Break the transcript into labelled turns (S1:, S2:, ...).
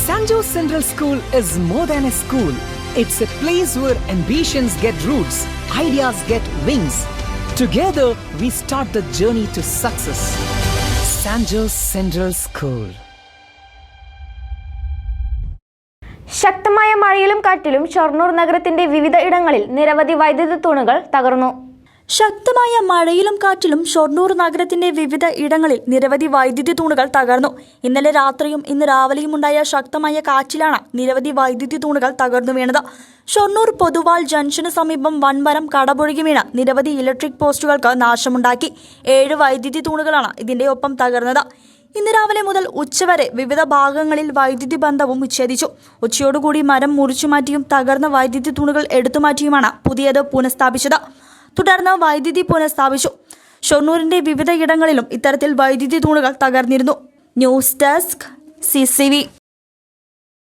S1: St. Jose Central School is more than a school. It's a place where ambitions get roots, ideas get wings. Together, we start the journey to success. St. Jose Central School.
S2: ശക്തമായ മഴയിലും കാറ്റിലും ഷൊർണൂർ നഗരത്തിന്റെ വിവിധ ഇടങ്ങളിൽ നിരവധി വൈദ്യുത തൂണുകൾ തകർന്നു.
S3: ശക്തമായ മഴയിലും കാറ്റിലും ഷൊർണൂർ നഗരത്തിന്റെ വിവിധ ഇടങ്ങളിൽ നിരവധി വൈദ്യുതി തൂണുകൾ തകർന്നു. ഇന്നലെ രാത്രിയും ഇന്ന് രാവിലെയും ഉണ്ടായ ശക്തമായ കാറ്റിലാണ് നിരവധി വൈദ്യുതി തൂണുകൾ തകർന്നു വീണത്. ഷൊർണൂർ പൊതുവാൾ ജംഗ്ഷന് സമീപം വൻമരം കടപുഴകി വീണ് നിരവധി ഇലക്ട്രിക് പോസ്റ്റുകൾക്ക് നാശമുണ്ടാക്കി. 7 വൈദ്യുതി തൂണുകളാണ് ഇതിന്റെ ഒപ്പം തകർന്നത്. ഇന്ന് രാവിലെ മുതൽ ഉച്ചവരെ വിവിധ ഭാഗങ്ങളിൽ വൈദ്യുതി ബന്ധവും വിച്ഛേദിച്ചു. ഉച്ചയോടുകൂടി മരം മുറിച്ചുമാറ്റിയും തകർന്ന വൈദ്യുതി തൂണുകൾ എടുത്തുമാറ്റിയുമാണ് പുതിയത് പുനഃസ്ഥാപിച്ചത്. തുടർന്ന് വൈദ്യുതി പുനഃസ്ഥാപിച്ചു. ഷൊർണൂരിന്റെ വിവിധ ഇടങ്ങളിലും ഇത്തരത്തിൽ വൈദ്യുതി തൂണുകൾ തകർന്നിരുന്നു. News desk CCV.